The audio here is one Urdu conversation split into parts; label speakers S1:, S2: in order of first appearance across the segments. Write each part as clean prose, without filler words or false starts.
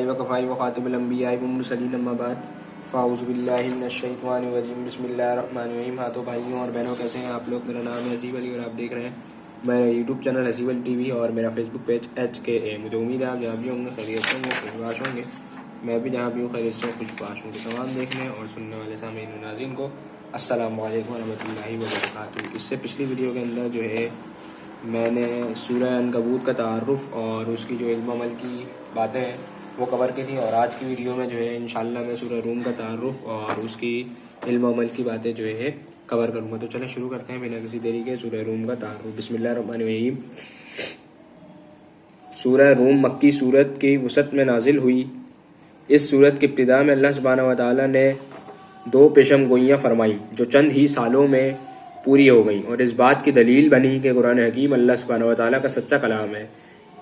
S1: الانبیاء وکفائی وخاتم الانبیاء والمرسلین اما بعد فاعوذ باللہ من الشیطان الرجیم بسم اللہ الرحمن الرحیم. ہاتھوں بھائیوں اور بہنوں کیسے ہیں آپ لوگ؟ میرا نام ہے حسیب علی اور آپ دیکھ رہے ہیں میرا یوٹیوب چینل حسیب علی ٹی وی اور میرا فیس بک پیج HKA. مجھے امید ہے آپ جہاں بھی ہوں گے خیریت سے ہوں گے، خوشباش ہوں گے. میں بھی جہاں بھی ہوں خیریت سے خوشباش ہوں گے. تمام دیکھنے اور سننے والے سامعین و ناظرین کو السلام علیکم ورحمۃ اللہ وبرکاتہ. اس سے پچھلی ویڈیو کے اندر جو ہے میں نے سورہ عنکبوت کا تعارف اور اس کی جو علم و عمل کی باتیں ہیں وہ کور کی تھی، اور آج کی ویڈیو میں جو ہے انشاءاللہ میں سورہ روم کا تعارف اور اس کی علم و عمل کی باتیں جو ہے کور کروں گا. تو چلیں شروع کرتے ہیں بنا کسی دیری کے سورہ روم کا تعارف. بسم اللہ الرحمن الرحیم. سورہ روم مکی صورت کی وسعت میں نازل ہوئی. اس صورت کی ابتدا میں اللہ سبحانہ و تعالیٰ نے 2 پیشن گوئیاں فرمائیں جو چند ہی سالوں میں پوری ہو گئیں، اور اس بات کی دلیل بنی کہ قرآن حکیم اللہ سبحانہ و تعالیٰ کا سچا کلام ہے.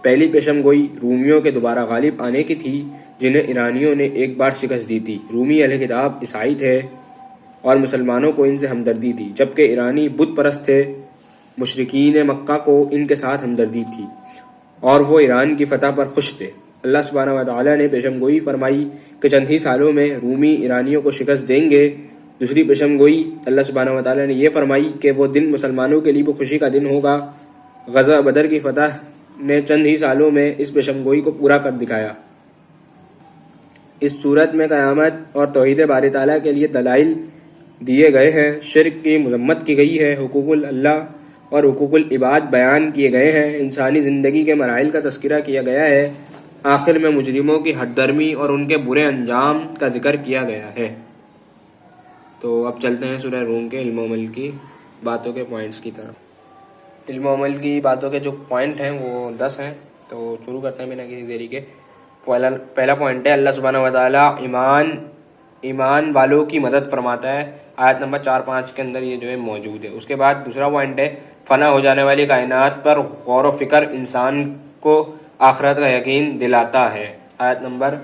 S1: پہلی پیشن گوئی رومیوں کے دوبارہ غالب آنے کی تھی، جنہیں ایرانیوں نے ایک بار شکست دی تھی. رومی اہل کتاب عیسائی تھے اور مسلمانوں کو ان سے ہمدردی تھی، جبکہ ایرانی بت پرست تھے. مشرکین مکہ کو ان کے ساتھ ہمدردی تھی اور وہ ایران کی فتح پر خوش تھے. اللہ سبحانہ و تعالیٰ نے پیشن گوئی فرمائی کہ چند ہی سالوں میں رومی ایرانیوں کو شکست دیں گے. دوسری پیشن گوئی اللہ سبحانہ و تعالیٰ نے یہ فرمائی کہ وہ دن مسلمانوں کے لیے بھی خوشی کا دن ہوگا. غزوہ بدر کی فتح نے چند ہی سالوں میں اس پیشن گوئی کو پورا کر دکھایا. اس صورت میں قیامت اور توحید باری تعالیٰ کے لیے دلائل دیے گئے ہیں. شرک کی مذمت کی گئی ہے. حقوق اللہ اور حقوق العباد بیان کیے گئے ہیں. انسانی زندگی کے مراحل کا تذکرہ کیا گیا ہے. آخر میں مجرموں کی ہٹ درمی اور ان کے برے انجام کا ذکر کیا گیا ہے. تو اب چلتے ہیں سورہ روم کے علم و عمل کی باتوں کے پوائنٹس کی طرف. علم و عمل کی باتوں کے جو پوائنٹ ہیں وہ 10 ہیں. تو شروع کرتے ہیں بنا کسی دیری کے. پہلا پوائنٹ ہے اللہ سبحانہ و تعالیٰ ایمان والوں کی مدد فرماتا ہے. آیت نمبر 4-5 کے اندر یہ جو ہے موجود ہے. اس کے بعد دوسرا پوائنٹ ہے فنا ہو جانے والی کائنات پر غور و فکر انسان کو آخرت کا یقین دلاتا ہے. آیت نمبر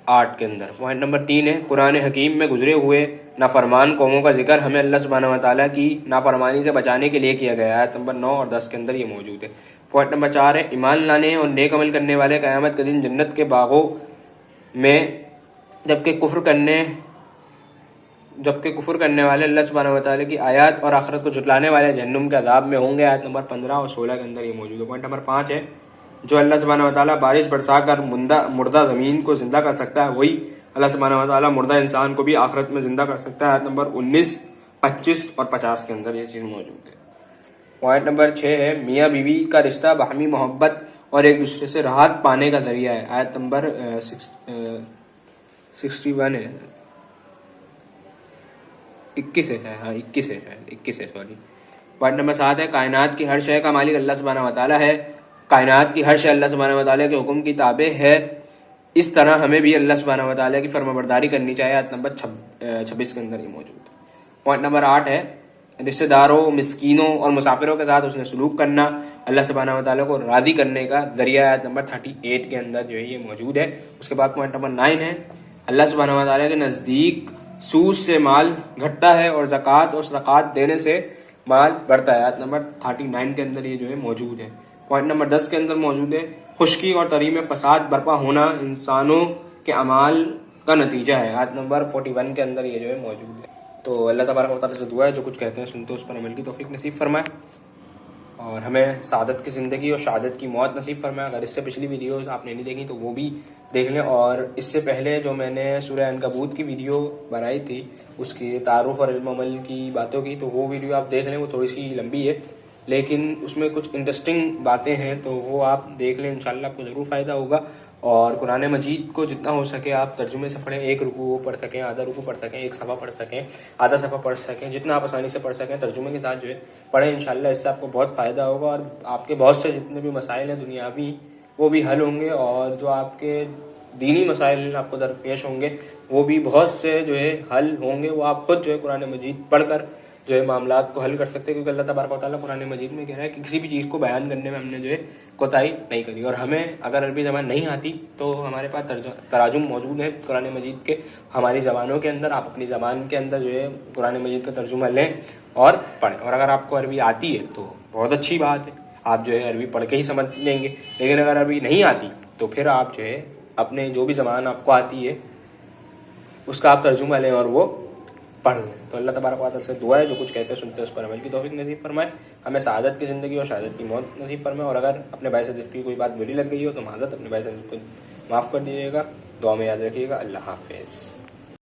S1: 8 کے اندر. پوائنٹ نمبر 3 ہے قرآن حکیم میں گزرے ہوئے نافرمان قوموں کا ذکر ہمیں اللہ سبحانہ و تعالیٰ کی نافرمانی سے بچانے کے لیے کیا گیا ہے. آیت نمبر 9 اور 10 کے اندر یہ موجود ہے. پوائنٹ نمبر 4 ہے ایمان لانے اور نیک عمل کرنے والے قیامت کے دن جنت کے باغوں میں، جبکہ کفر کرنے والے اللہ سبحانہ و تعالیٰ کی آیات اور آخرت کو جھٹلانے والے جہنم کے عذاب میں ہوں گے. آیت نمبر 15 اور 16 کے اندر یہ موجود ہے. پوائنٹ نمبر 5 ہے جو اللہ سبحانہ و تعالیٰ بارش برسا کر مردہ زمین کو زندہ کر سکتا ہے، وہی اللہ سبحانہ و تعالیٰ مردہ انسان کو بھی آخرت میں زندہ کر سکتا ہے. آیت نمبر 19، 25 اور 50 کے اندر یہ چیز موجود ہے. پوائنٹ نمبر 6 ہے میاں بیوی کا رشتہ باہمی محبت اور ایک دوسرے سے راحت پانے کا ذریعہ ہے. آیت نمبر 61 ہے، 21 ہے. ہاں 21 ہے سوری. پوائنٹ نمبر 7 ہے کائنات کی ہر شے کا مالک اللہ سبحانہ و تعالیٰ ہے. کائنات کی ہر شے اللہ سبحانہ و تعالیٰ کے حکم کی تابع ہے. اس طرح ہمیں بھی اللہ سبحانہ و تعالیٰ کی فرما برداری کرنی چاہیے. آیت نمبر 26 کے اندر یہ موجود ہے. پوائنٹ نمبر 8 ہے رشتہ داروں، مسکینوں اور مسافروں کے ساتھ اس نے سلوک کرنا اللہ سبحانہ و تعالیٰ کو راضی کرنے کا ذریعہ. آیت نمبر 38 کے اندر جو ہے یہ موجود ہے. اس کے بعد پوائنٹ نمبر 9 ہے اللہ سبحانہ و تعالیٰ کے نزدیک سود سے مال گھٹتا ہے اور زکوٰۃ اور صدقات دینے سے مال بڑھتا ہے. آیت نمبر 39 کے اندر یہ جو ہے موجود ہے. پوائنٹ نمبر 10 کے اندر موجود ہے خشکی اور تری میں فساد برپا ہونا انسانوں کے اعمال کا نتیجہ ہے. آیت نمبر 41 کے اندر یہ جو ہے موجود ہے. تو اللہ تبارک و تعالیٰ سے دعا ہے جو کچھ کہتے ہیں سنتے اس پر عمل کی توفیق نصیب فرمائے اور ہمیں سعادت کی زندگی اور شہادت کی موت نصیب فرمائے. اگر اس سے پچھلی ویڈیوز آپ نے نہیں دیکھی تو وہ بھی دیکھ لیں، اور اس سے پہلے جو میں نے سورہ عنکبوت کی ویڈیو بنائی تھی اس کی تعارف اور علم و عمل کی باتوں کی، تو وہ ویڈیو آپ دیکھ لیں. وہ تھوڑی سی لمبی ہے لیکن اس میں کچھ انٹرسٹنگ باتیں ہیں، تو وہ آپ دیکھ لیں. انشاءاللہ آپ کو ضرور فائدہ ہوگا. اور قرآن مجید کو جتنا ہو سکے آپ ترجمے سے پڑھیں. ایک رکوع پڑھ سکیں، آدھا رکوع پڑھ سکیں، ایک صفحہ پڑھ سکیں، آدھا صفحہ پڑھ سکیں، جتنا آپ آسانی سے پڑھ سکیں ترجمے کے ساتھ جو ہے پڑھیں. انشاءاللہ اس سے آپ کو بہت فائدہ ہوگا اور آپ کے بہت سے جتنے بھی مسائل ہیں دنیاوی وہ بھی حل ہوں گے، اور جو آپ کے دینی مسائل آپ کو درپیش ہوں گے وہ بھی بہت سے جو ہے حل ہوں گے. وہ آپ خود جو ہے قرآن مجید پڑھ کر جو ہے معاملات کو حل کر سکتے ہیں، کیونکہ اللہ تبارک و تعالیٰ قرآن مجید میں کہہ رہا ہے کہ کسی بھی چیز کو بیان کرنے میں ہم نے جو ہے کوتاہی نہیں کری. اور ہمیں اگر عربی زبان نہیں آتی تو ہمارے پاس تراجم موجود ہیں قرآن مجید کے ہماری زبانوں کے اندر. آپ اپنی زبان کے اندر جو ہے قرآن مجید کا ترجمہ لیں اور پڑھیں. اور اگر آپ کو عربی آتی ہے تو بہت اچھی بات ہے، آپ جو ہے عربی پڑھ کے ہی سمجھ لیں گے. لیکن اگر عربی نہیں آتی تو پھر آپ جو ہے اپنے جو بھی زبان آپ کو آتی ہے اس کا آپ ترجمہ لیں اور وہ پڑھ لیں. تو اللہ تبارک و تعالیٰ سے دعا ہے جو کچھ کہتے سنتے اس پر عمل کی توفیق نصیب فرمائے, ہمیں سعادت کی زندگی اور شہادت کی موت نصیب فرمائے. اور اگر اپنے بھائی سے کی کوئی بات بری لگ گئی ہو تو معذرت, اپنے بھائی سے کو معاف کر دیجیے گا. دعا میں یاد رکھیے گا. اللہ حافظ.